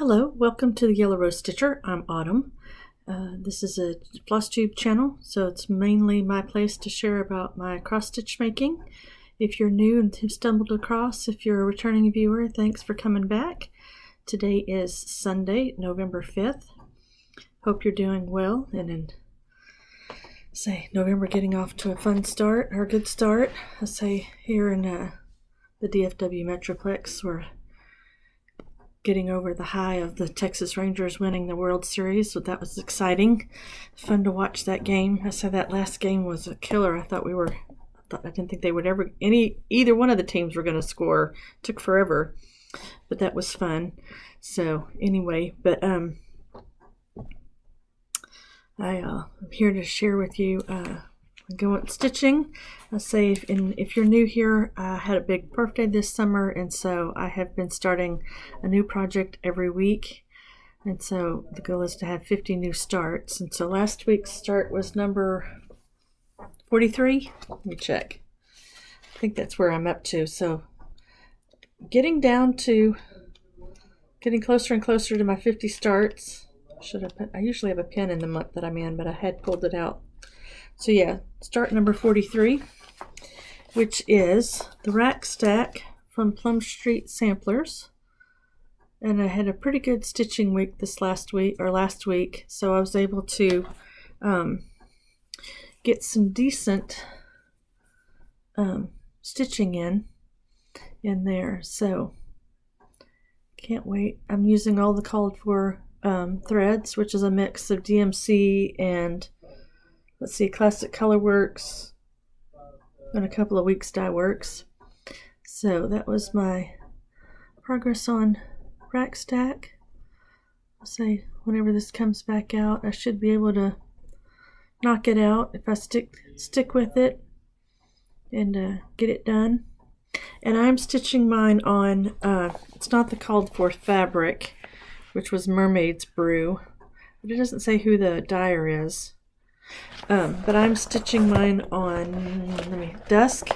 Hello, welcome to the YellowRoseStitcher. I'm Autumn. This is a FlossTube channel, so it's mainly my place to share about my cross-stitch making. If you're new and have stumbled across, if you're a returning viewer, thanks for coming back. Today is Sunday, November 5th. Hope you're doing well, and in November getting off to a fun start, or a good start. I say here in the DFW Metroplex, we're getting over the high of the Texas Rangers winning the World Series, so that was exciting. Fun to watch that game. I said that last game was a killer. I didn't think they would ever, either one of the teams were going to score. It took forever, but that was fun. So anyway, but I'm here to share with you going stitching. I say if you're new here, I had a big birthday this summer, and so I have been starting a new project every week, and so the goal is to have 50 new starts. And so last week's start was number 43. Let me check. I think that's where I'm up to. So getting closer and closer to my 50 starts. I usually have a pin in the month that I'm in, but I had pulled it out. So yeah, start number 43, which is the rack stack from Plum Street Samplers. And I had a pretty good stitching week last week, so I was able to get some decent stitching in there. So can't wait. I'm using all the called for threads, which is a mix of DMC and Classic Colorworks and a couple of weeks dye works. So that was my progress on rack stack. I'll whenever this comes back out, I should be able to knock it out if I stick with it and get it done. And I'm stitching mine on it's not the called for fabric, which was Mermaid's Brew, but it doesn't say who the dyer is. But I'm stitching mine on dusk.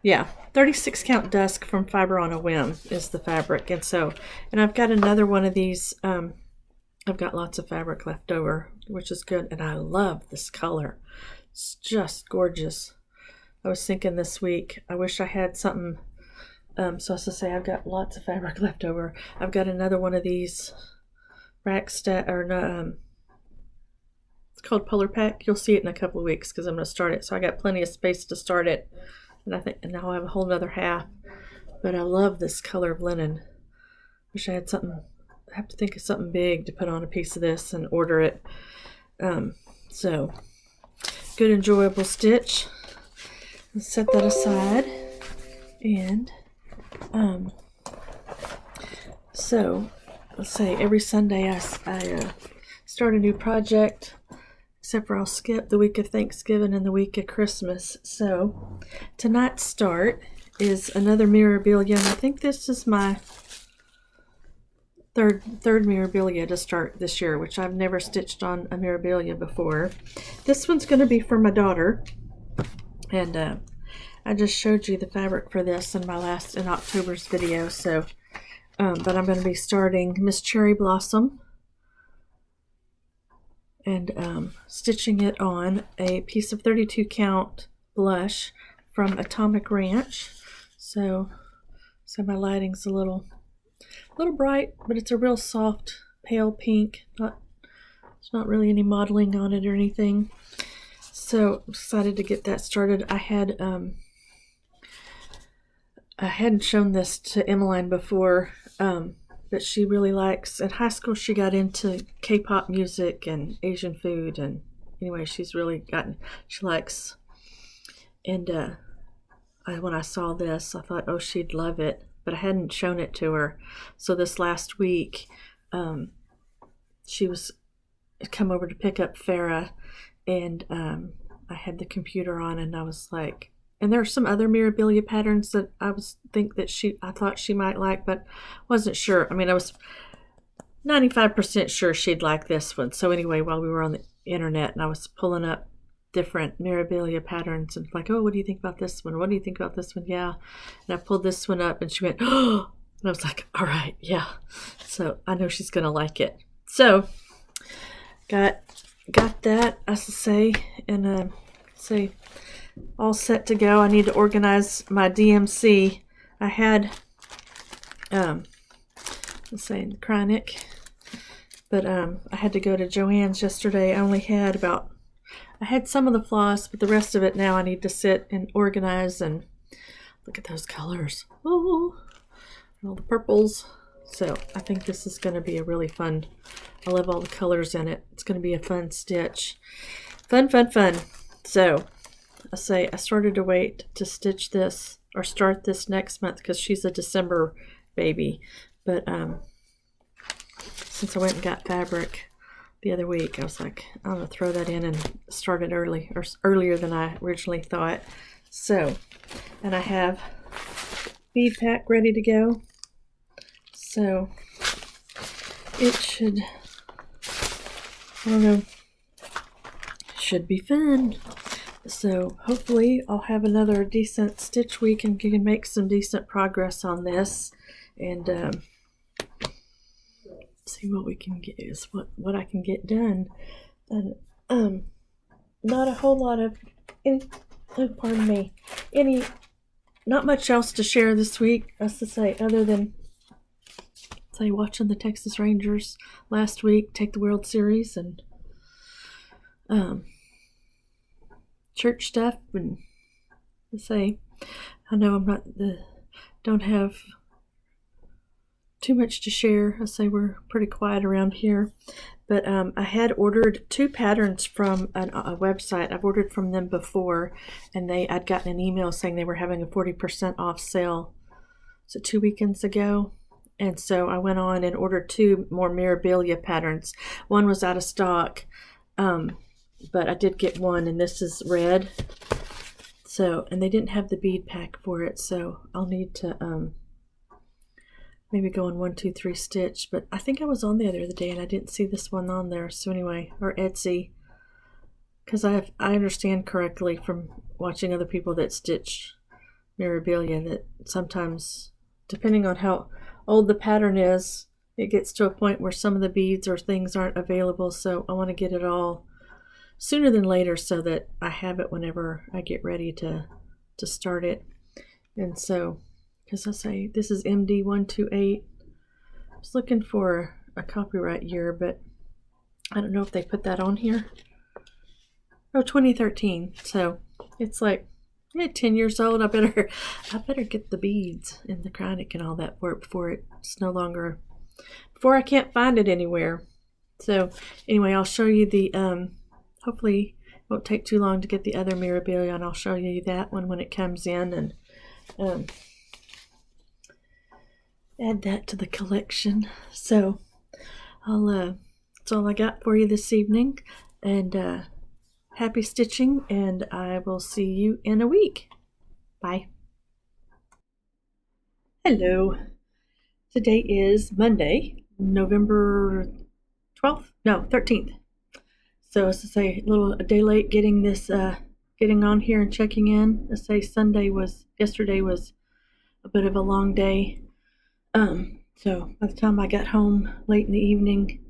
Yeah, 36 count dusk from Fiber on a Whim is the fabric. And I've got another one of these. I've got lots of fabric left over, which is good. And I love this color. It's just gorgeous. I was thinking this week, I wish I had something. So as I say, I've got lots of fabric left over. I've got another one of these rack stack, it's called Polar Pack. You'll see it in a couple of weeks because I'm going to start it. So I got plenty of space to start it. And now I have a whole other half. But I love this color of linen. Wish I had something. I have to think of something big to put on a piece of this and order it. So good, enjoyable stitch. Let's set that aside. And so let's say every Sunday I start a new project, except for I'll skip the week of Thanksgiving and the week of Christmas. So tonight's start is another Mirabilia, and I think this is my third Mirabilia to start this year, which I've never stitched on a Mirabilia before. This one's going to be for my daughter, and I just showed you the fabric for this in October's video. So, but I'm going to be starting Miss Cherry Blossom and stitching it on a piece of 32 count blush from Atomic Ranch. So my lighting's a little bright, but it's a real soft pale pink. There's not really any modeling on it or anything. So I'm excited to get that started. I hadn't shown this to Emmeline before, but she really likes. In high school, she got into K-pop music and Asian food, and anyway, she likes. And when I saw this, I thought, oh, she'd love it, but I hadn't shown it to her. So this last week, she was come over to pick up Farah, and I had the computer on, and I was like. And there are some other Mirabilia patterns that I thought she might like, but wasn't sure. I mean, I was 95% sure she'd like this one. So anyway, while we were on the internet and I was pulling up different Mirabilia patterns and like, oh, what do you think about this one? What do you think about this one? Yeah. And I pulled this one up and she went, oh, And I was like, all right, yeah. So I know she's gonna like it. So got that, as I say, and say all set to go. I need to organize my DMC. I had let's say chronic, but I had to go to Joann's yesterday. I had some of the floss, but the rest of it now I need to sit and organize. And look at those colors. Oh, all the purples. So I think this is going to be a really fun. I love all the colors in it. It's going to be a fun stitch. Fun. So I started to wait to stitch this or start this next month because she's a December baby. But since I went and got fabric the other week, I was like, I'm going to throw that in and start it early, or earlier than I originally thought. So, and I have bead pack ready to go. So it should, I don't know, should be fun. So hopefully I'll have another decent stitch week and can make some decent progress on this, and see what we can get, is what I can get done. And not a whole lot of not much else to share this week, as to say, other than say watching the Texas Rangers last week take the World Series, and church stuff, and say I know don't have too much to share. I say we're pretty quiet around here, but I had ordered 2 patterns from a website. I've ordered from them before, and I'd gotten an email saying they were having a 40% off sale. So 2 weekends ago, and so I went on and ordered 2 more Mirabilia patterns. One was out of stock, but I did get one, and this is red. So, and they didn't have the bead pack for it, so I'll need to maybe go on 1, 2, 3 stitch. But I think I was on there the other day and I didn't see this one on there. So anyway, or Etsy, because I understand correctly from watching other people that stitch Mirabilia that sometimes, depending on how old the pattern is, it gets to a point where some of the beads or things aren't available. So I want to get it all sooner than later so that I have it whenever I get ready to start it. And so, because I say this is MD128. I was looking for a copyright year, but I don't know if they put that on here. Oh, 2013. So it's like 10 years old. I better get the beads and the chronic and all that for it before I can't find it anywhere. So anyway, I'll show you the hopefully it won't take too long to get the other Mirabilia, and I'll show you that one when it comes in, and add that to the collection. So that's all I got for you this evening, and happy stitching, and I will see you in a week. Bye. Hello. Today is Monday, November 12th? No, 13th. So as I say, a day late getting this getting on here and checking in. As I say, yesterday was a bit of a long day. So by the time I got home late in the evening,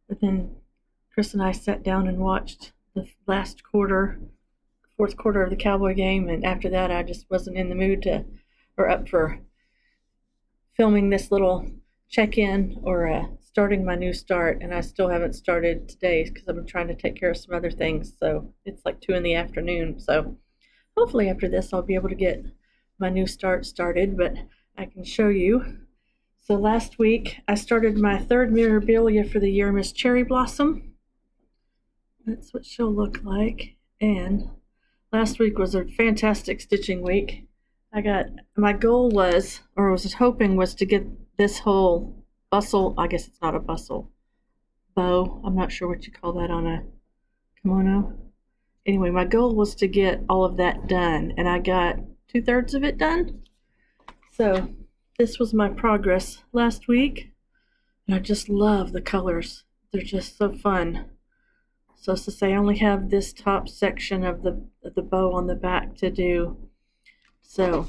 but then Chris and I sat down and watched the fourth quarter of the Cowboy game, and after that I just wasn't in the mood up for filming this little check-in or starting my new start, and I still haven't started today because I've been trying to take care of some other things. So it's like 2 p.m. So hopefully after this I'll be able to get my new start started, but I can show you. So last week I started my 3rd Mirabilia for the year, Miss Cherry Blossom. That's what she'll look like. And last week was a fantastic stitching week. My goal was to get this whole bustle, I guess it's not a bustle, bow, I'm not sure what you call that on a kimono. Anyway, my goal was to get all of that done, and I got 2/3 of it done. So this was my progress last week, and I just love the colors. They're just so fun. So as to say, I only have this top section of the bow on the back to do. So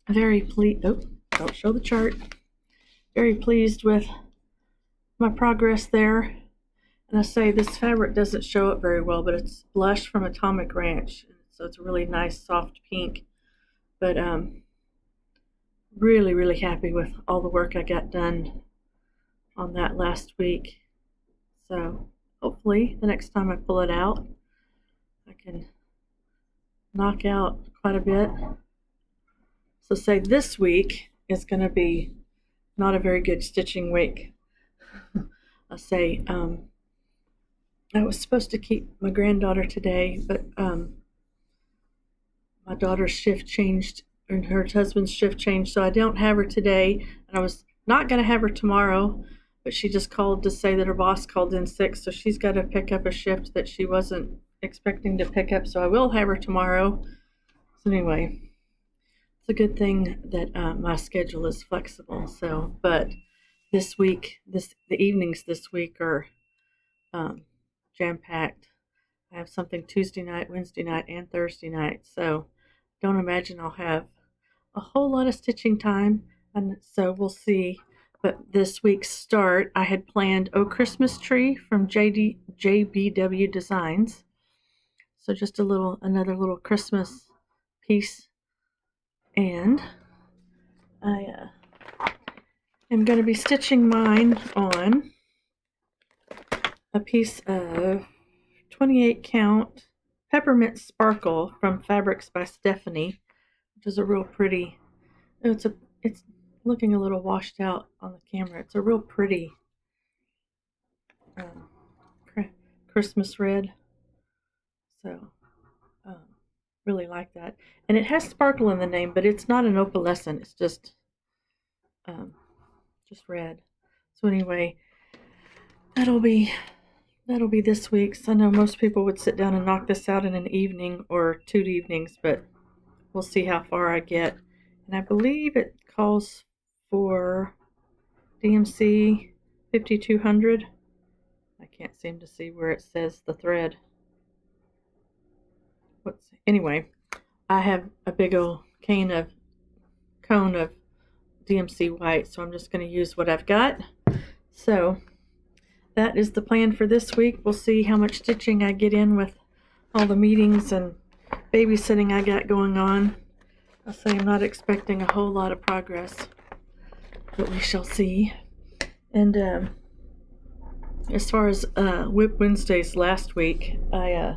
very pleased. Oh, don't show the chart. very pleased with my progress there. And I say this fabric doesn't show up very well, but it's Blush from Atomic Ranch. So it's a really nice soft pink. But really, really happy with all the work I got done on that last week. So hopefully the next time I pull it out, I can knock out quite a bit. So say this week is going to be not a very good stitching week. I say I was supposed to keep my granddaughter today, but my daughter's shift changed and her husband's shift changed, so I don't have her today, and I was not going to have her tomorrow, but she just called to say that her boss called in sick, so she's got to pick up a shift that she wasn't expecting to pick up, so I will have her tomorrow. So anyway, it's a good thing that my schedule is flexible. So, but this week, the evenings this week are jam-packed. I have something Tuesday night, Wednesday night, and Thursday night. So don't imagine I'll have a whole lot of stitching time. And so we'll see. But this week's start, I had planned Oh Christmas Tree from JBW Designs. So just another little Christmas piece. And I am going to be stitching mine on a piece of 28 count Peppermint Sparkle from Fabrics by Stephanie, which is a real pretty, it's looking a little washed out on the camera. It's a real pretty Christmas red. So really like that. And it has sparkle in the name, but it's not an opalescent. It's just red. So anyway, that'll be this week's. I know most people would sit down and knock this out in an evening or 2 evenings, but we'll see how far I get. And I believe it calls for DMC 5200. I can't seem to see where it says the thread. Anyway, I have a big old cone of DMC white, so I'm just going to use what I've got. So that is the plan for this week. We'll see how much stitching I get in with all the meetings and babysitting I got going on. I'll say I'm not expecting a whole lot of progress, but we shall see. And as far as Whip Wednesdays last week, I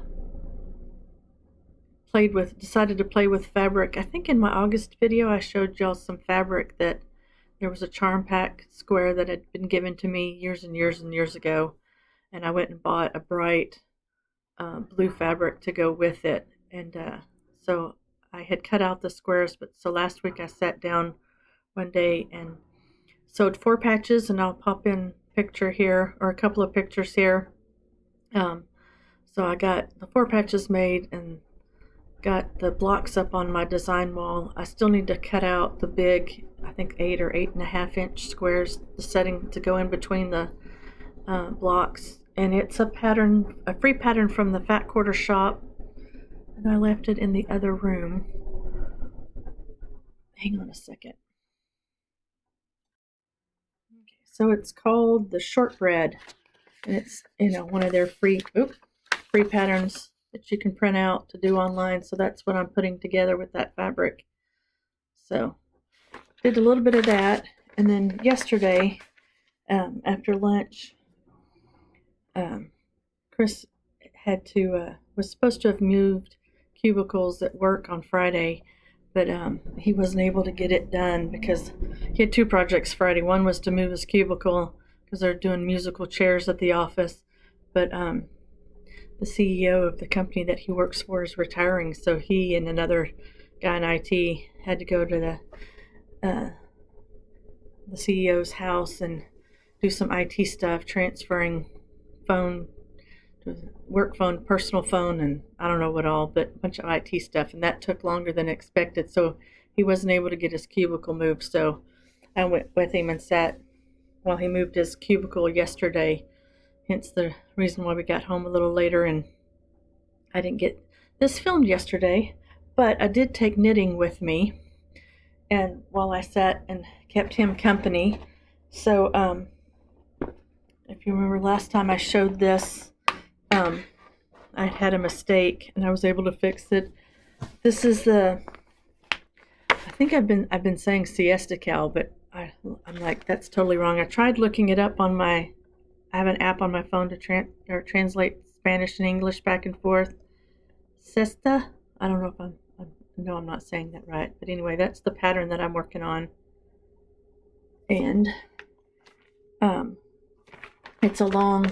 decided to play with fabric. I think in my August video I showed y'all some fabric that there was a charm pack square that had been given to me years and years and years ago, and I went and bought a bright blue fabric to go with it. And so I had cut out the squares, but so last week I sat down one day and sewed 4 patches, and I'll pop in a picture here or a couple of pictures here. So I got the 4 patches made and got the blocks up on my design wall. I still need to cut out the big, I think 8 or 8.5 inch squares, the setting to go in between the blocks. And it's a free pattern from the Fat Quarter shop, and I left it in the other room. Hang on a second. Okay, so it's called the Shortbread, and it's one of their free patterns that you can print out to do online. So that's what I'm putting together with that fabric. So did a little bit of that, and then yesterday after lunch, Chris was supposed to have moved cubicles at work on Friday, but he wasn't able to get it done because he had 2 projects Friday. One was to move his cubicle because they're doing musical chairs at the office, but the CEO of the company that he works for is retiring, so he and another guy in IT had to go to the CEO's house and do some IT stuff, transferring phone to work phone, personal phone, and I don't know what all, but a bunch of IT stuff, and that took longer than expected, so he wasn't able to get his cubicle moved. So I went with him and sat while he moved his cubicle yesterday, hence the reason why we got home a little later, and I didn't get this filmed yesterday, but I did take knitting with me, and while I sat and kept him company, So, if you remember last time I showed this, I had a mistake and I was able to fix it. This is the, I think I've been saying siesta cow, but I'm like, that's totally wrong. I tried looking it up on I have an app on my phone to translate Spanish and English back and forth. Siesta? I don't know if no, I'm not saying that right. But anyway, that's the pattern that I'm working on. And it's a long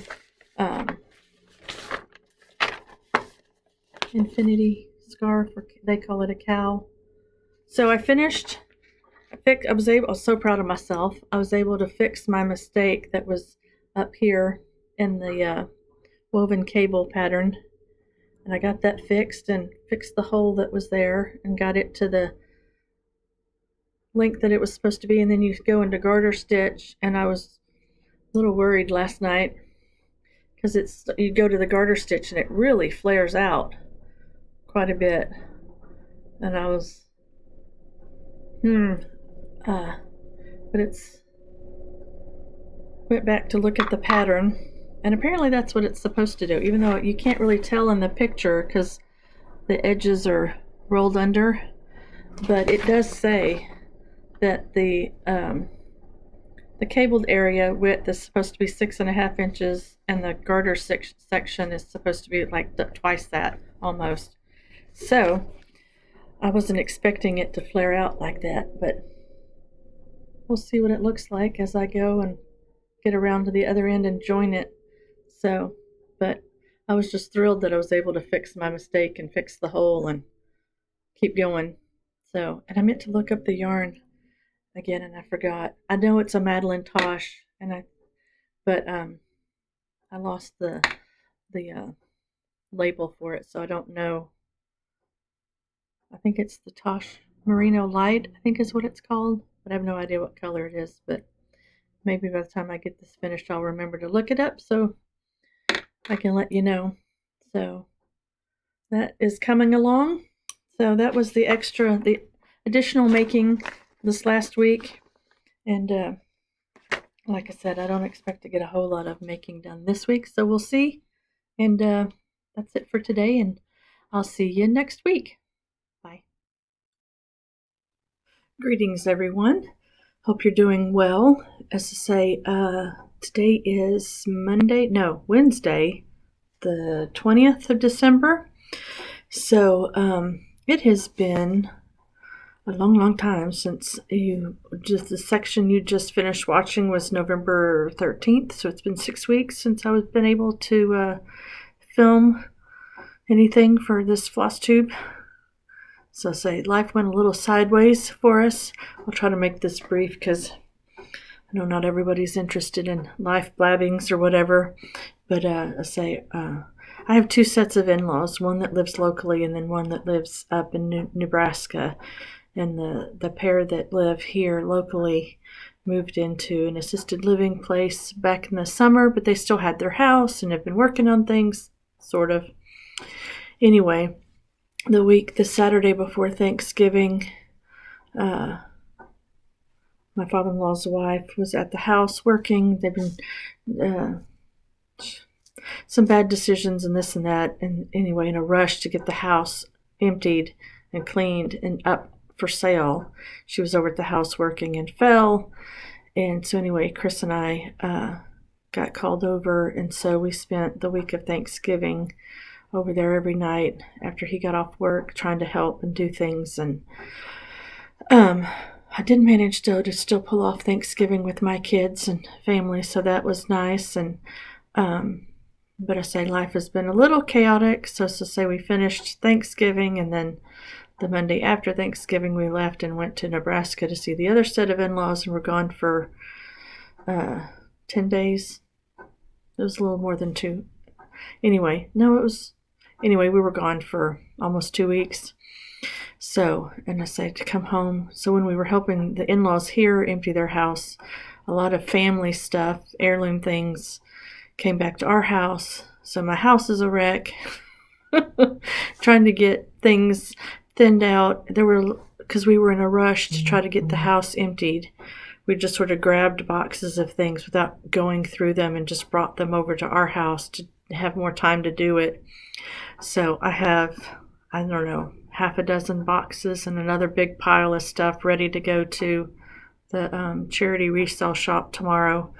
infinity scarf, or they call it a cow. So I finished. I was so proud of myself. I was able to fix my mistake that was up here in the woven cable pattern, and I got that fixed and fixed the hole that was there and got it to the length that it was supposed to be. And then you go into garter stitch, and I was a little worried last night because you go to the garter stitch and it really flares out quite a bit, and I was but went back to look at the pattern, and apparently that's what it's supposed to do, even though you can't really tell in the picture because the edges are rolled under. But it does say that the cabled area width is supposed to be 6.5 inches, and the garter section is supposed to be like twice that almost. So I wasn't expecting it to flare out like that, but we'll see what it looks like as I go and get around to the other end and join it. So, but I was just thrilled that I was able to fix my mistake and fix the hole and keep going. So, and I meant to look up the yarn again, and I forgot. I know it's a Madeline Tosh, but I lost the label for it, so I don't know. I think it's the Tosh Merino Light, I think is what it's called, but I have no idea what color it is. But maybe by the time I get this finished, I'll remember to look it up so I can let you know. So that is coming along. So that was the additional making this last week. And like I said, I don't expect to get a whole lot of making done this week, so we'll see. And that's it for today, and I'll see you next week. Bye. Greetings, everyone. Hope you're doing well. As I say, today is Wednesday, the 20th of December. So it has been a long time since the section you just finished watching was November 13th. So it's been 6 weeks since I've been able to film anything for this FlossTube. So say life went a little sideways for us. I'll try to make this brief because I know not everybody's interested in life blabbings or whatever. But I have two sets of in-laws, one that lives locally and then one that lives up in Nebraska. And the pair that live here locally moved into an assisted living place back in the summer, but they still had their house and have been working on things, sort of. Anyway, the Saturday before Thanksgiving, my father-in-law's wife was at the house working. They've been some bad decisions and this and that, and anyway, in a rush to get the house emptied and cleaned and up for sale. She was over at the house working and fell, and so anyway, Chris and I got called over, and so we spent the week of Thanksgiving over there every night after he got off work, trying to help and do things. And I did manage to still pull off Thanksgiving with my kids and family, so that was nice. And but I say life has been a little chaotic. So to say, we finished Thanksgiving, and then the Monday after Thanksgiving we left and went to Nebraska to see the other set of in-laws, and we're gone for 10 days. It was a little more than 2. Anyway, we were gone for almost 2 weeks. So, and I say to come home. So when we were helping the in-laws here empty their house, a lot of family stuff, heirloom things, came back to our house. So my house is a wreck. Trying to get things thinned out. Because we were in a rush to try to get the house emptied we just sort of grabbed boxes of things without going through them and just brought them over to our house to have more time to do it. So I have, I don't know, half a dozen boxes and another big pile of stuff ready to go to the charity resale shop tomorrow.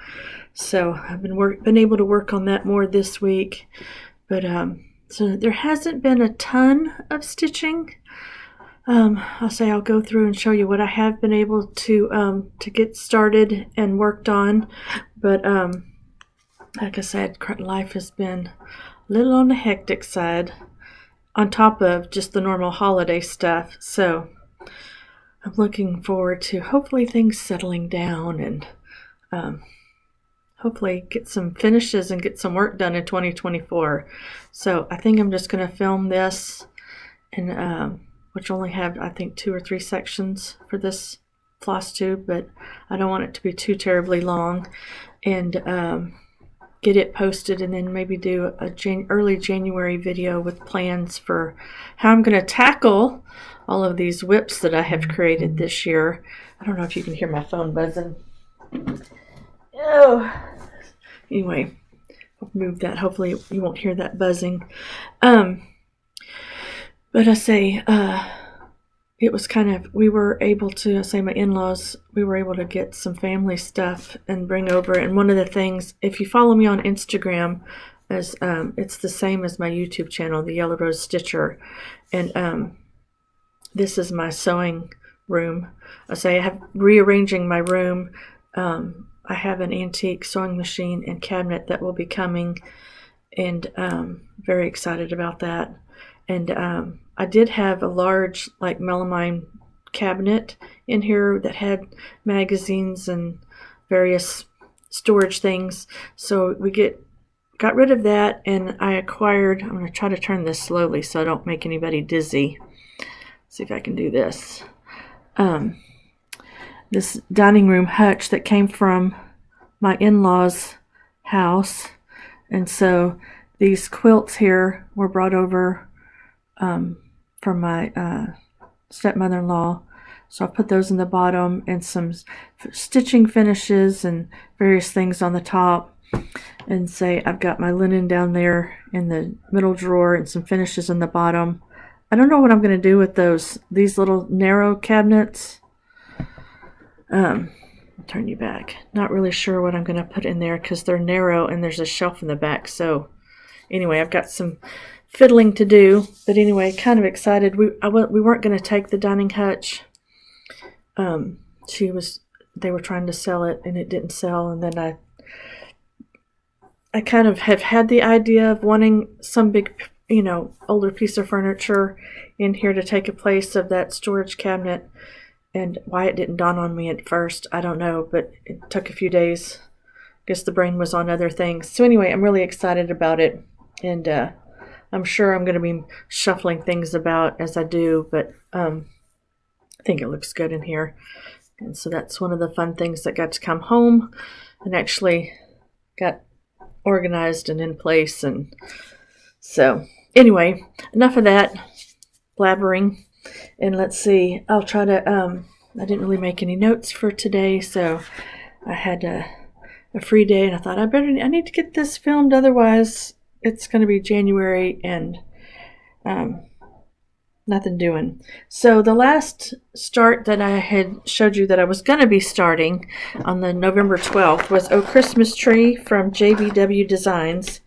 So I've been able to work on that more this week. But so there hasn't been a ton of stitching. I'll say I'll go through and show you what I have been able to get started and worked on. But like I said, life has been a little on the hectic side on top of just the normal holiday stuff. So I'm looking forward to hopefully things settling down and hopefully get some finishes and get some work done in 2024. So I think I'm just going to film this, and which only have, I think, 2 or 3 sections for this FlossTube, but I don't want it to be too terribly long, and get it posted, and then maybe do a early January video with plans for how I'm going to tackle all of these whips that I have created this year. I don't know if you can hear my phone buzzing. Oh, anyway, I'll move that. Hopefully you won't hear that buzzing. But I say, it was kind of, we were able to, I say my in-laws, we were able to get some family stuff and bring over. And one of the things, if you follow me on Instagram, as it's the same as my YouTube channel, the YellowRoseStitcher. And this is my sewing room. I say I have rearranging my room. I have an antique sewing machine and cabinet that will be coming, and very excited about that. And I did have a large, like, melamine cabinet in here that had magazines and various storage things. So we got rid of that, and I acquired, I'm going to try to turn this slowly so I don't make anybody dizzy. See if I can do this. This dining room hutch that came from my in-laws' house. And so these quilts here were brought over from my stepmother-in-law. So I put those in the bottom, and some stitching finishes and various things on the top. And say I've got my linen down there in the middle drawer and some finishes in the bottom. I don't know what I'm going to do with these little narrow cabinets. I'll turn you back. Not really sure what I'm going to put in there because they're narrow and there's a shelf in the back. So anyway, I've got some fiddling to do. But anyway, kind of excited. We weren't going to take the dining hutch. They were trying to sell it and it didn't sell. And then I kind of have had the idea of wanting some big, older piece of furniture in here to take a place of that storage cabinet. And why it didn't dawn on me at first, I don't know, but it took a few days. I guess the brain was on other things. So anyway, I'm really excited about it. And I'm sure I'm going to be shuffling things about as I do, but I think it looks good in here. And so that's one of the fun things that got to come home and actually got organized and in place. And so anyway, enough of that blabbering. And let's see, I'll try to, I didn't really make any notes for today, so I had a free day, and I thought I need to get this filmed, otherwise it's going to be January and nothing doing. So the last start that I had showed you that I was going to be starting on the November 12th was Oh Christmas Tree from JBW Designs.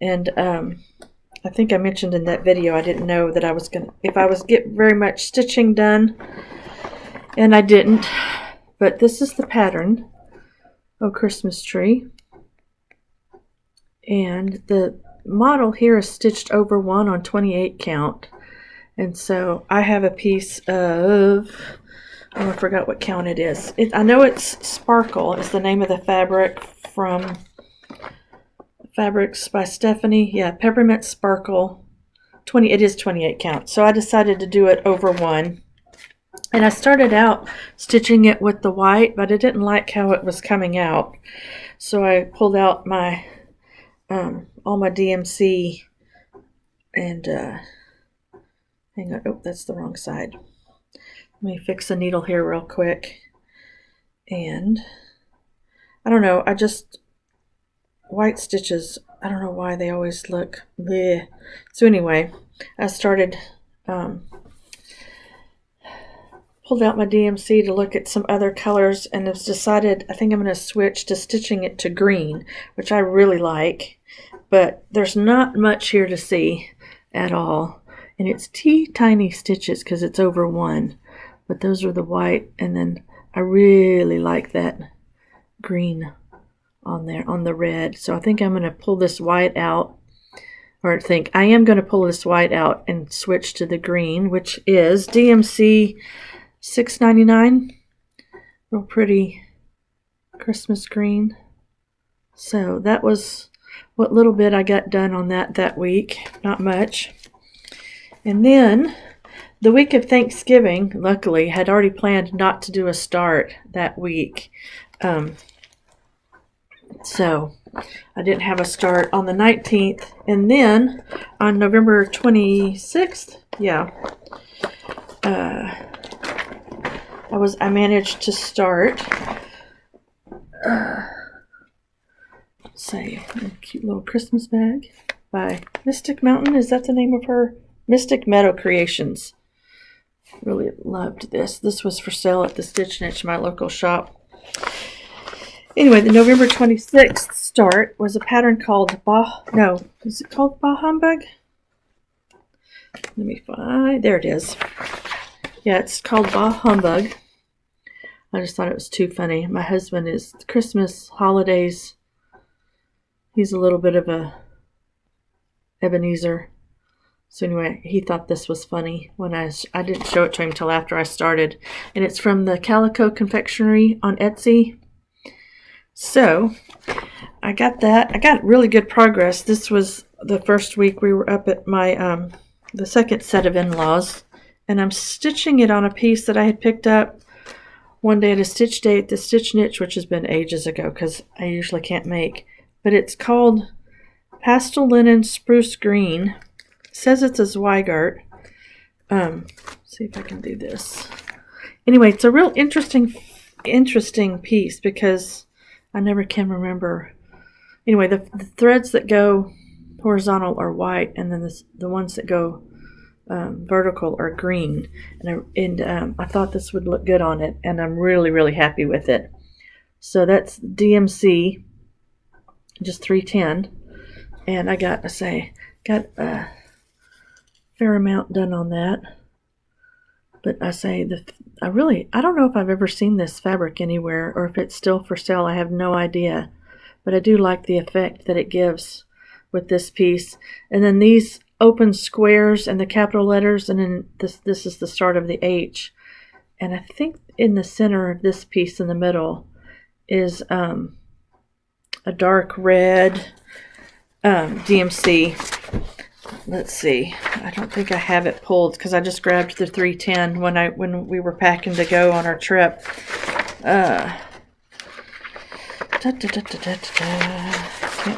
And I think I mentioned in that video I didn't know that if I was get very much stitching done, and I didn't. But this is the pattern, Oh Christmas Tree. And the model here is stitched over 1 on 28 count. And so I have a piece of, I forgot what count it is. I know it's Sparkle is the name of the fabric from Fabrics by Stephanie. Yeah, Peppermint Sparkle. It is 28 count. So I decided to do it over 1. And I started out stitching it with the white, but I didn't like how it was coming out. So I pulled out my all my DMC and hang on. Oh, that's the wrong side. Let me fix the needle here real quick. And I don't know, white stitches, I don't know why they always look bleh. So anyway, I started, pulled out my DMC to look at some other colors, and have decided I think I'm going to switch to stitching it to green, which I really like, but there's not much here to see at all. And it's tiny stitches because it's over 1, but those are the white, and then I really like that green on there on the red. So I think I'm going to pull this white out, or I am going to pull this white out and switch to the green, which is DMC $6.99. Real pretty Christmas green. So that was what little bit I got done on that week. Not much. And then the week of Thanksgiving, luckily, had already planned not to do a start that week. So I didn't have a start on the 19th. And then on November 26th, I managed to start say a cute little Christmas bag by Mystic Mountain. Is that the name of her? Mystic Meadow Creations. Really loved this. This was for sale at the Stitch Niche, my local shop. Anyway, the November 26th start was a pattern called is it called Bah Humbug? Let me find, there it is. Yeah, it's called Bah Humbug. I just thought it was too funny. My husband is Christmas, holidays. He's a little bit of a Ebenezer. So anyway, he thought this was funny when I didn't show it to him until after I started. And it's from the Calico Confectionery on Etsy. So I got that. I got really good progress. This was the first week we were up at my the second set of in-laws. And I'm stitching it on a piece that I had picked up one day at a stitch day at the Stitch Niche, which has been ages ago because I usually can't make. But it's called Pastel Linen Spruce Green. It says it's a Zweigart. See if I can do this. Anyway, it's a real interesting piece because I never can remember. Anyway, the threads that go horizontal are white, and then the ones that go vertical are green. And I thought this would look good on it, and I'm really, really happy with it. So that's DMC, just 310, and I got a fair amount done on that. But I don't know if I've ever seen this fabric anywhere, or if it's still for sale. I have no idea, but I do like the effect that it gives with this piece. And then these open squares and the capital letters, and then this is the start of the H. And I think in the center of this piece in the middle is a dark red DMC. Let's see. I don't think I have it pulled because I just grabbed the 310 when we were packing to go on our trip. Can't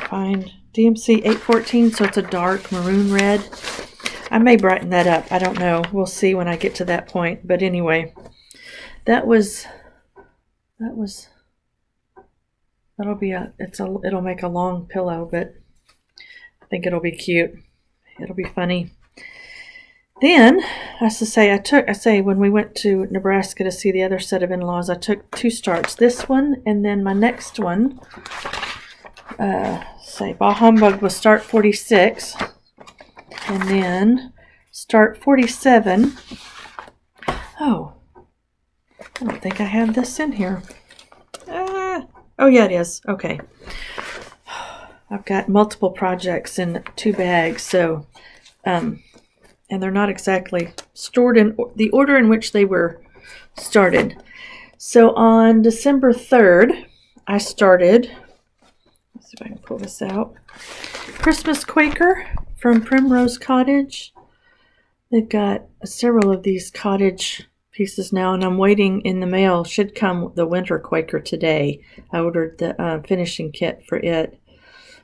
find DMC 814, so it's a dark maroon red. I may brighten that up. I don't know. We'll see when I get to that point. But anyway, it'll make a long pillow, but I think it'll be cute. It'll be funny. Then, when we went to Nebraska to see the other set of in-laws, I took 2 starts. This one, and then my next one, Bah Humbug was start 46, and then start 47. Oh, I don't think I have this in here. Oh yeah, it is. Okay. I've got multiple projects in 2 bags, so, and they're not exactly stored in the order in which they were started. So on December 3rd, I started, let's see if I can pull this out, Christmas Quaker from Primrose Cottage. They've got several of these cottage pieces now, and I'm waiting in the mail. Should come the Winter Quaker today. I ordered the finishing kit for it.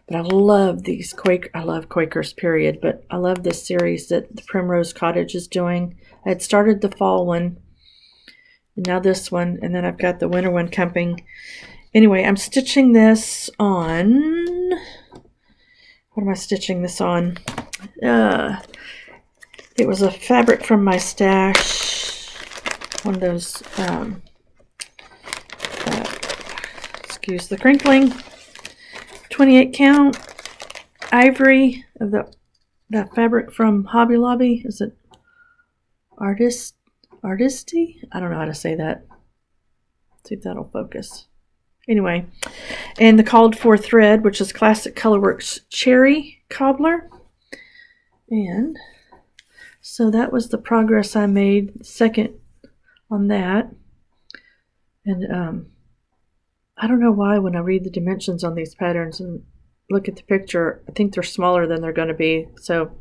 But I love these I love Quakers, period. But I love this series that the Primrose Cottage is doing. I had started the fall one, And now this one, and then I've got the winter one coming. Anyway, I'm stitching this on, what am I stitching this on? It was a fabric from my stash, one of those, excuse the crinkling, 28 count ivory of that fabric from Hobby Lobby. Is it Artisty? I don't know how to say that. Let's see if that'll focus. Anyway, and the called for thread, which is Classic Colorworks Cherry Cobbler. And so that was the progress I made, second on that. And I don't know why when I read the dimensions on these patterns and look at the picture, I think they're smaller than they're going to be. So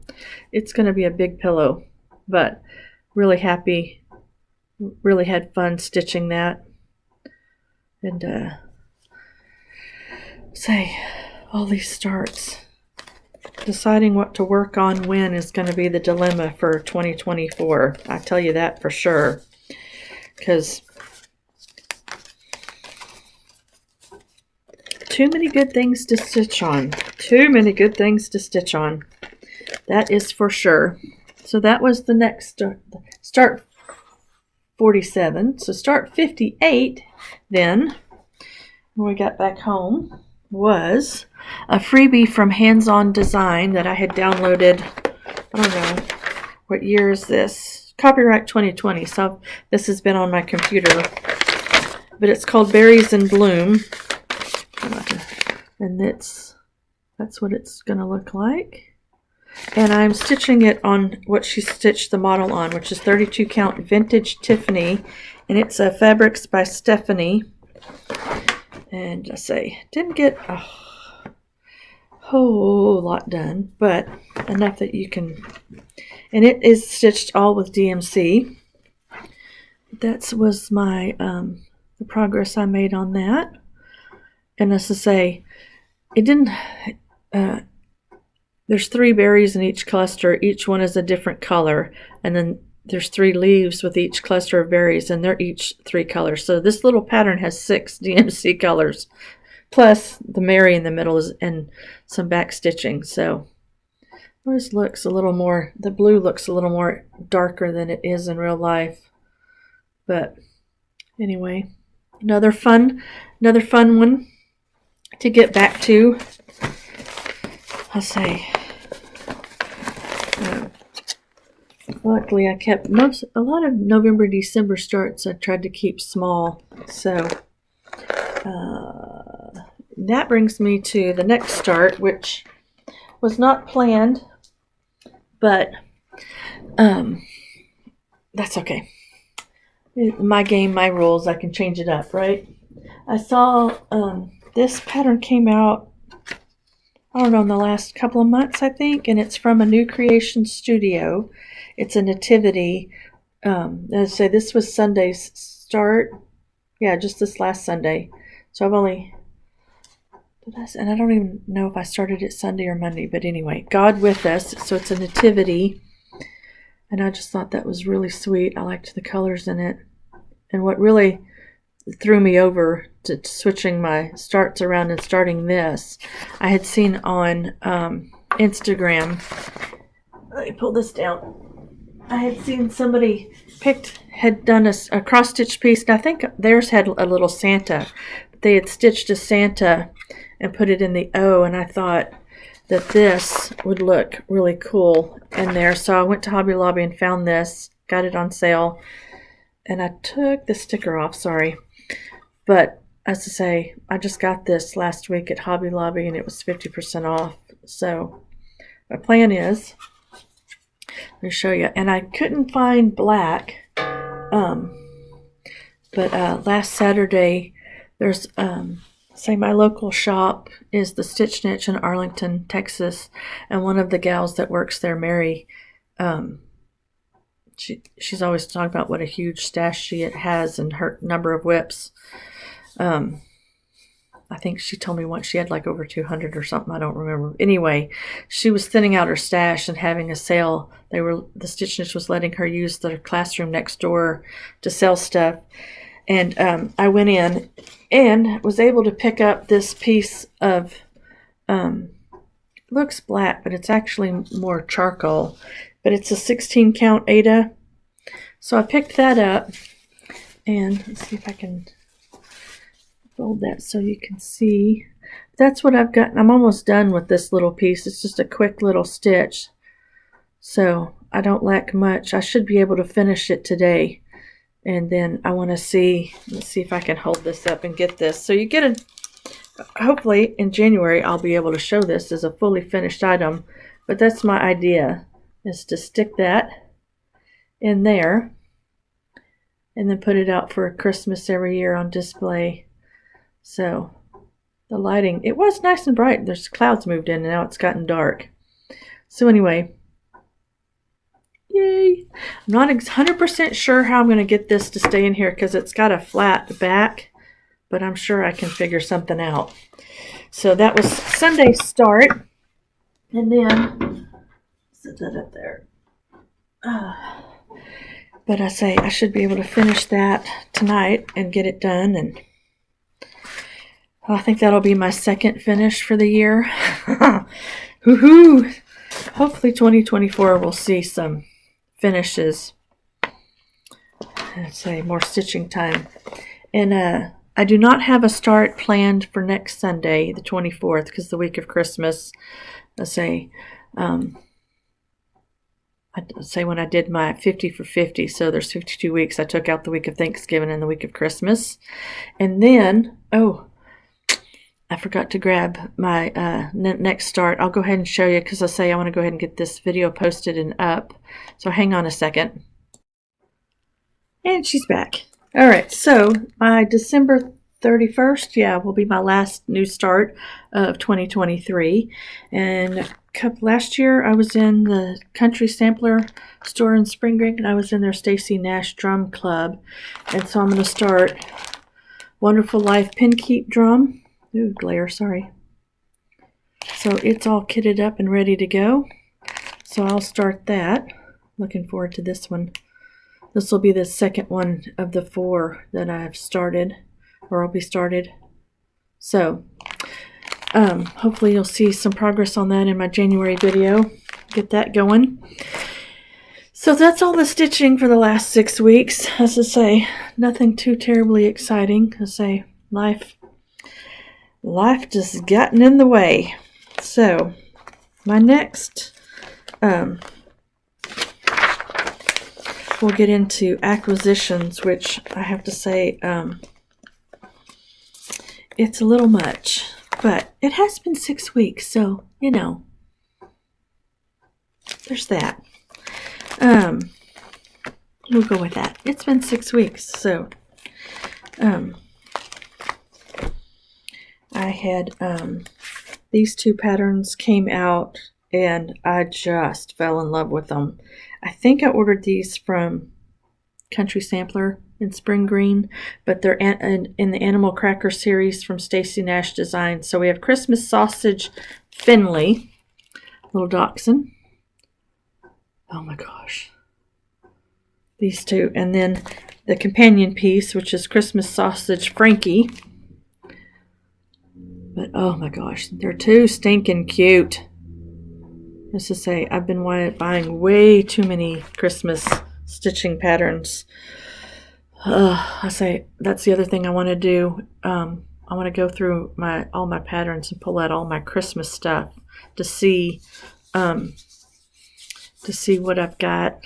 it's going to be a big pillow, but really happy, really had fun stitching that. And say, all these starts. Deciding what to work on when is going to be the dilemma for 2024. I tell you that for sure. Because too many good things to stitch on. Too many good things to stitch on. That is for sure. So that was the next start 47. So start 58 then, when we got back home, was a freebie from Hands On Design that I had downloaded. I don't know, what year is this? Copyright 2020, so this has been on my computer. But it's called Berries in Bloom. And that's what it's going to look like. And I'm stitching it on what she stitched the model on, which is 32 count Vintage Tiffany. And it's Fabrics by Stephanie. And I say, didn't get a whole lot done, but enough that you can, and it is stitched all with DMC. That was my, the progress I made on that. And as I say, it didn't, there's 3 berries in each cluster. Each one is a different color. And then there's 3 leaves with each cluster of berries, and they're each 3 colors. So this little pattern has 6 DMC colors, plus the Mary in the middle is, and some back stitching. So this looks a little more, the blue looks a little more darker than it is in real life. But anyway, another fun one to get back to. I'll say. Luckily, I kept a lot of November, December starts I tried to keep small. So that brings me to the next start, which was not planned, but that's okay. My game, my rules, I can change it up, right? I saw this pattern came out, I don't know, in the last couple of months, I think, and it's from a New Creation Studio. It's a nativity. I say this was Sunday's start. Yeah, just this last Sunday. So I've only, and I don't even know if I started it Sunday or Monday, but anyway, God with Us. So it's a nativity. And I just thought that was really sweet. I liked the colors in it. And what really threw me over to switching my starts around and starting this, I had seen on Instagram. Let me pull this down. I had seen somebody had done a cross-stitch piece, and I think theirs had a little Santa. They had stitched a Santa and put it in the O, and I thought that this would look really cool in there. So I went to Hobby Lobby and found this, got it on sale, and I took the sticker off, sorry. But as I say, I just got this last week at Hobby Lobby, and it was 50% off. So my plan is, let me show you. And I couldn't find black, but last Saturday, there's, say my local shop is the Stitch Niche in Arlington, Texas, and one of the gals that works there, Mary, she's always talking about what a huge stash she has and her number of whips. I I think she told me once she had like over 200 or something. I don't remember. Anyway, she was thinning out her stash and having a sale. The Stitch Niche was letting her use the classroom next door to sell stuff. And I went in and was able to pick up this piece of, looks black, but it's actually more charcoal. But it's a 16 count Ada. So I picked that up. And let's see if I can fold that so you can see. That's what I've got. I'm almost done with this little piece. It's just a quick little stitch. So I don't lack much. I should be able to finish it today. And then I want to see, let's see if I can hold this up and get this. So you get hopefully in January I'll be able to show this as a fully finished item. But that's my idea, is to stick that in there and then put it out for Christmas every year on display. So the lighting, it was nice and bright. There's clouds moved in and now it's gotten dark. So anyway, yay. I'm not 100% sure how I'm going to get this to stay in here because it's got a flat back, but I'm sure I can figure something out. So that was Sunday's start. And then, set that up there. But I say I should be able to finish that tonight and get it done. And I think that'll be my second finish for the year. Woohoo! Hopefully 2024 will see some finishes. I'd say more stitching time. And I do not have a start planned for next Sunday, the 24th, because the week of Christmas. I'd say when I did my 50 for 50, so there's 52 weeks. I took out the week of Thanksgiving and the week of Christmas. And then, I forgot to grab my next start. I'll go ahead and show you because I want to go ahead and get this video posted and up. So hang on a second. And she's back. All right, so my December 31st, will be my last new start of 2023. And last year I was in the Country Sampler store in Spring Creek, and I was in their Stacy Nash Drum Club. And so I'm going to start Wonderful Life Pin Keep Drum. Ooh, glare, sorry. So it's all kitted up and ready to go. So I'll start that. Looking forward to this one. This will be the second one of the 4 that I've started, or I'll be started. So hopefully you'll see some progress on that in my January video. Get that going. So that's all the stitching for the last 6 weeks. As I say, nothing too terribly exciting. As I say, life just gotten in the way. So my next, we'll get into acquisitions, which I have to say, it's a little much, but it has been 6 weeks, so there's that. We'll go with that. It's been 6 weeks, so I had these 2 patterns came out and I just fell in love with them. I think I ordered these from Country Sampler in Spring Green, but they're in the Animal Cracker series from Stacy Nash Designs. So we have Christmas Sausage Finley, little dachshund. Oh my gosh. These 2. And then the companion piece, which is Christmas Sausage Frankie. But oh my gosh, they're too stinking cute. Just to say, I've been buying way too many Christmas stitching patterns. I say that's the other thing I want to do. I want to go through all my patterns and pull out all my Christmas stuff to see what I've got.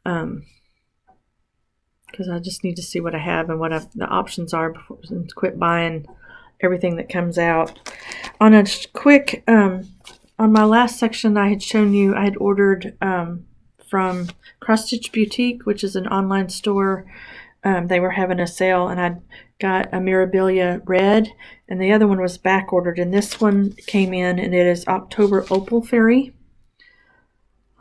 Because I just need to see what I have and what the options are before and quit buying everything that comes out. On a quick, on my last section, I had shown you I had ordered from Cross Stitch Boutique, which is an online store. They were having a sale, and I got a Mirabilia red, and the other one was back ordered, and this one came in, and it is October Opal Fairy.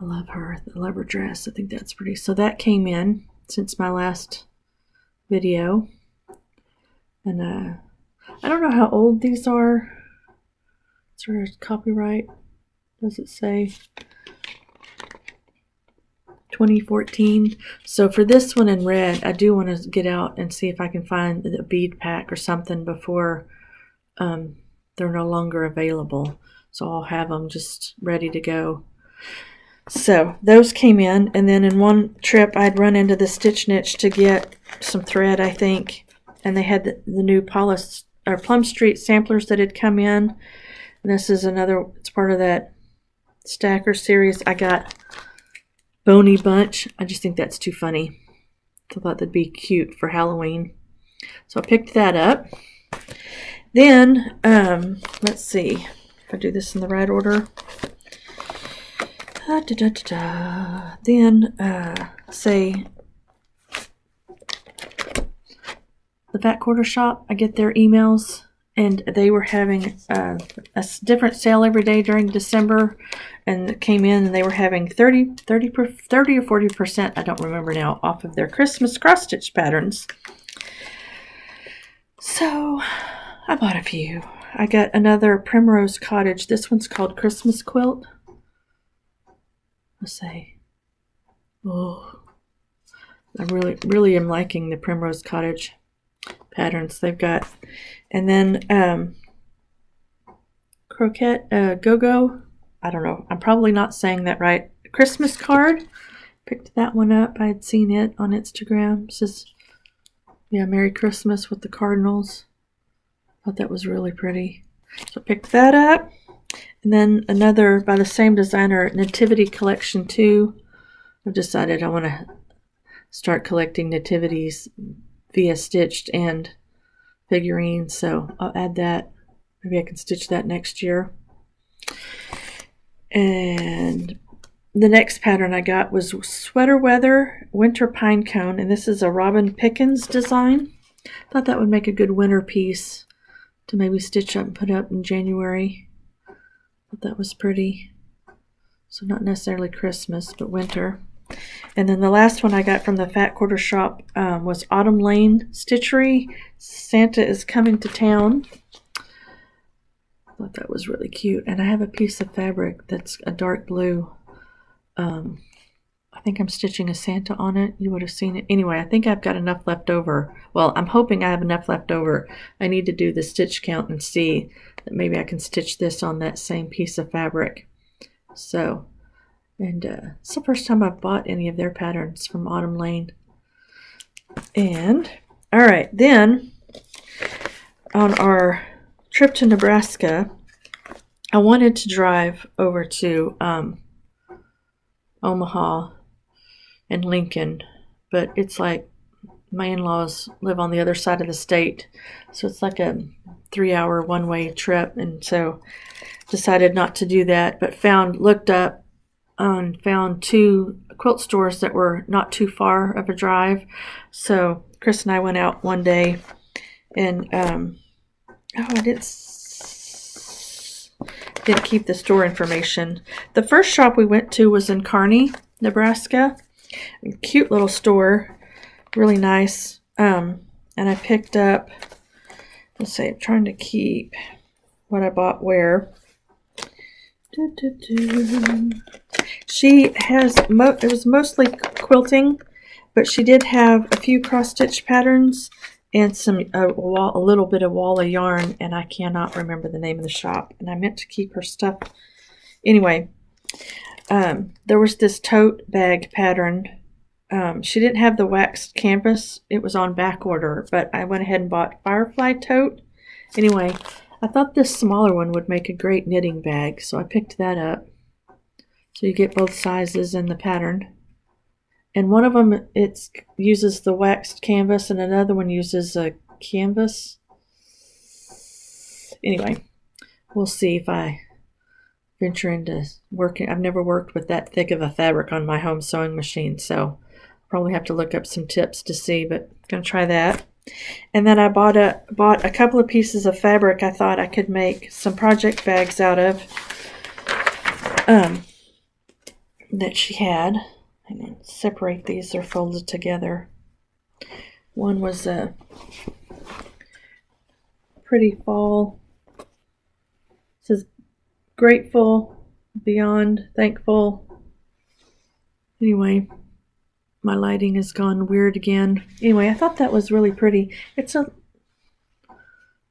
I love her. I love her dress. I think that's pretty. So that came in since my last video, and I don't know how old these are. Is there a copyright? Does it say 2014? So for this one in red, I do want to get out and see if I can find a bead pack or something before they're no longer available. So I'll have them just ready to go. So those came in, and then in one trip I'd run into the Stitch Niche to get some thread, I think, and they had the new Plum Street samplers that had come in. And this is another, it's part of that stacker series. I got Bony Bunch. I just think that's too funny. I thought that'd be cute for Halloween. So I picked that up. Then, let's see if I do this in the right order. Then, say, the Fat Quarter Shop, I get their emails, and they were having a different sale every day during December, and it came in, and they were having 30 or 40%, I don't remember now, off of their Christmas cross-stitch patterns. So I bought a few. I got another Primrose Cottage. This one's called Christmas Quilt. Let's say, oh, I really am liking the Primrose Cottage patterns they've got. And then Croquette Go-Go. I don't know. I'm probably not saying that right. Christmas card. Picked that one up. I had seen it on Instagram. It says, yeah, Merry Christmas with the Cardinals. Thought that was really pretty. So I picked that up. And then another by the same designer, Nativity Collection 2. I've decided I want to start collecting nativities via stitched and figurines, so I'll add that. Maybe I can stitch that next year. And the next pattern I got was Sweater Weather Winter Pine Cone, and this is a Robin Pickens design. Thought that would make a good winter piece to maybe stitch up and put up in January. Thought that was pretty. So not necessarily Christmas, but winter. And then the last one I got from the Fat Quarter Shop was Autumn Lane Stitchery. Santa is coming to town. I thought that was really cute. And I have a piece of fabric that's a dark blue. I think I'm stitching a Santa on it. You would have seen it. Anyway, I think I've got enough left over. Well, I'm hoping I have enough left over. I need to do the stitch count and see that maybe I can stitch this on that same piece of fabric. So, and it's the first time I've bought any of their patterns from Autumn Lane. And, all right, then on our trip to Nebraska, I wanted to drive over to Omaha and Lincoln, but it's like my in-laws live on the other side of the state, so it's like a 3-hour one-way trip, and so decided not to do that, but looked up and found 2 quilt stores that were not too far of a drive. So Chris and I went out one day, and I didn't keep the store information. The first shop we went to was in Kearney, Nebraska. A cute little store, really nice. And I picked up, let's see, I'm trying to keep what I bought where. She has, it was mostly quilting, but she did have a few cross-stitch patterns and a little bit of wall of yarn, and I cannot remember the name of the shop, and I meant to keep her stuff. Anyway, there was this tote bag pattern. She didn't have the waxed canvas. It was on back order, but I went ahead and bought Firefly tote. Anyway, I thought this smaller one would make a great knitting bag, so I picked that up. So you get both sizes in the pattern. And one of them, it uses the waxed canvas, and another one uses a canvas. Anyway, we'll see if I venture into working. I've never worked with that thick of a fabric on my home sewing machine, so I'll probably have to look up some tips to see, but I'm going to try that. And then I bought a couple of pieces of fabric I thought I could make some project bags out of that she had. I'm going to separate these. They're folded together. One was pretty fall. It says grateful, beyond thankful. Anyway, my lighting has gone weird again. Anyway, I thought that was really pretty. It's a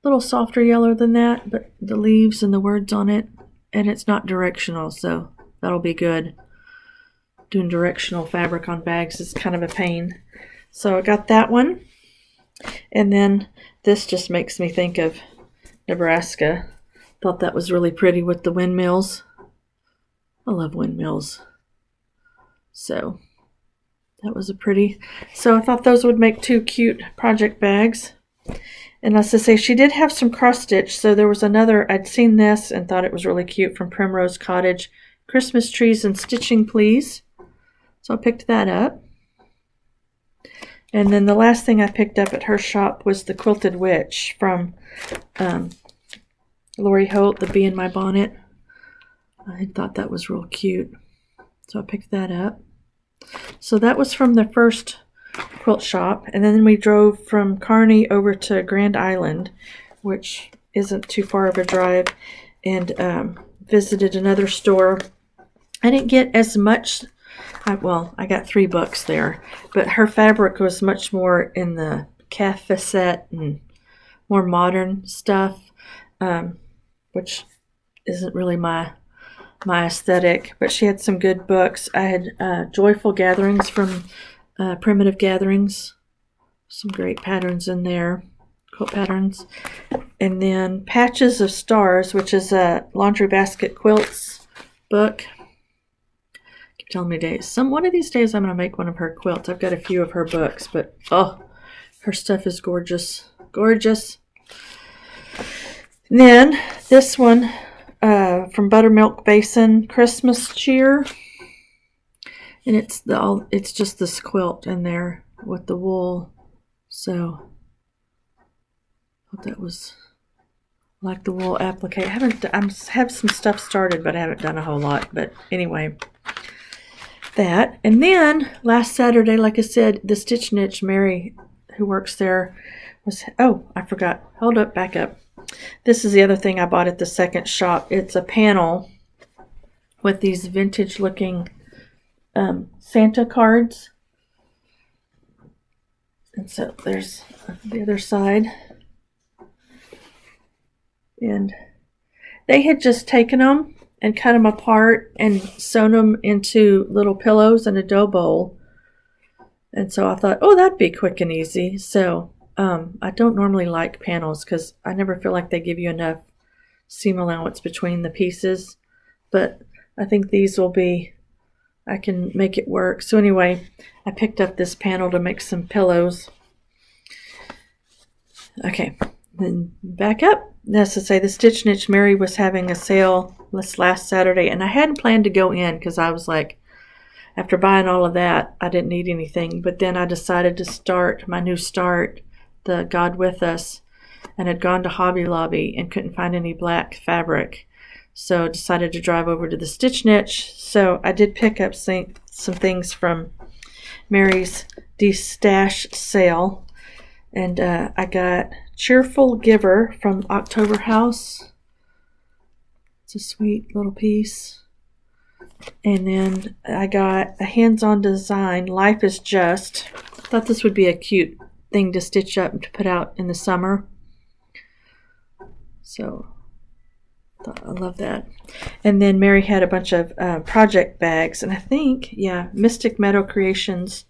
little softer yellow than that, but the leaves and the words on it, and it's not directional, so that'll be good. Doing directional fabric on bags is kind of a pain. So I got that one. And then this just makes me think of Nebraska. Thought that was really pretty with the windmills. I love windmills. So that was a pretty. So I thought those would make 2 cute project bags. And as I say, she did have some cross stitch. So there was another, I'd seen this and thought it was really cute, from Primrose Cottage. Christmas trees and stitching, please. So I picked that up. And then the last thing I picked up at her shop was the Quilted Witch from Lori Holt, the Bee in My Bonnet. I thought that was real cute. So I picked that up. So that was from the first quilt shop. And then we drove from Kearney over to Grand Island, which isn't too far of a drive, and visited another store. I didn't get as much. I got 3 books there, but her fabric was much more in the calf facet and more modern stuff, which isn't really my aesthetic. But she had some good books. I had Joyful Gatherings from Primitive Gatherings, some great patterns in there, quilt patterns, and then Patches of Stars, which is a Laundry Basket Quilts book. Telling me days. One of these days I'm going to make one of her quilts. I've got a few of her books, but oh, her stuff is gorgeous. Gorgeous. And then this one from Buttermilk Basin, Christmas Cheer. And it's just this quilt in there with the wool. So I thought that was like the wool applique. I have some stuff started, but I haven't done a whole lot. But anyway, that. And then last Saturday, like I said, the Stitch Niche, Mary, who works there, was, oh, I forgot. Hold up, back up. This is the other thing I bought at the second shop. It's a panel with these vintage looking Santa cards. And so there's the other side. And they had just taken them and cut them apart and sewn them into little pillows in a dough bowl. And so I thought, oh, that'd be quick and easy. So I don't normally like panels because I never feel like they give you enough seam allowance between the pieces. But I think these will be, I can make it work. So anyway, I picked up this panel to make some pillows. Okay, then back up. That's to say, the Stitch Niche, Mary was having a sale this last Saturday, and I hadn't planned to go in because I was like, after buying all of that, I didn't need anything. But then I decided to start my new start, the God With Us, and had gone to Hobby Lobby and couldn't find any black fabric. So I decided to drive over to the Stitch Niche. So I did pick up some things from Mary's de-stash sale. And I got Cheerful Giver from October House. It's a sweet little piece. And then I got a hands-on design, Life is Just. I thought this would be a cute thing to stitch up and to put out in the summer. So I love that. And then Mary had a bunch of project bags. And I think, yeah, Mystic Meadow Creations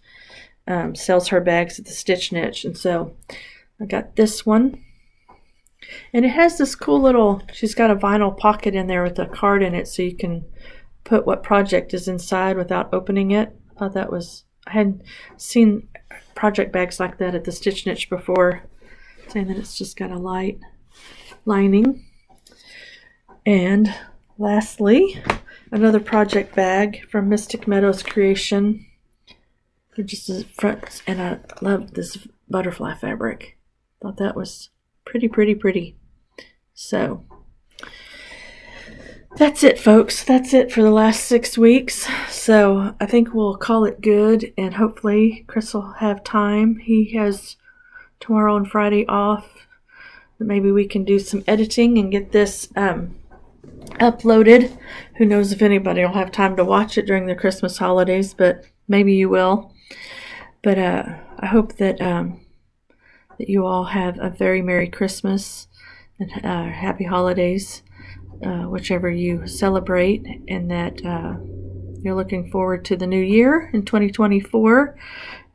sells her bags at the Stitch Niche. And so I got this one. And it has this cool little, she's got a vinyl pocket in there with a card in it so you can put what project is inside without opening it. I thought that was, I hadn't seen project bags like that at the Stitch Niche before, saying that it's just got a light lining. And lastly, another project bag from Mystic Meadows Creation. Just the front, and I love this butterfly fabric. Thought that was pretty, pretty, pretty. So that's it, folks. That's it for the last 6 weeks. So I think we'll call it good, and hopefully Chris will have time. He has tomorrow and Friday off, But maybe we can do some editing and get this uploaded. Who knows if anybody will have time to watch it during the Christmas holidays, but maybe you will. But I hope that that you all have a very Merry Christmas and Happy Holidays, whichever you celebrate, and that you're looking forward to the new year in 2024.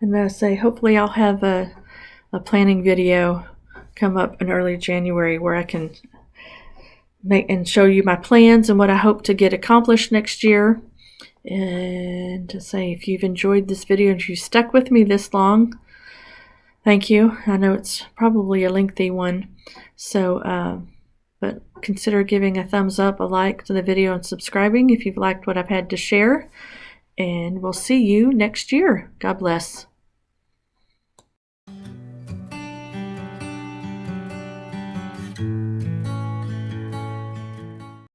And I say, hopefully I'll have a planning video come up in early January where I can make and show you my plans and what I hope to get accomplished next year. And to say, if you've enjoyed this video and you stuck with me this long, thank you. I know it's probably a lengthy one, so but consider giving a thumbs up, a like to the video, and subscribing if you've liked what I've had to share. And we'll see you next year. God bless.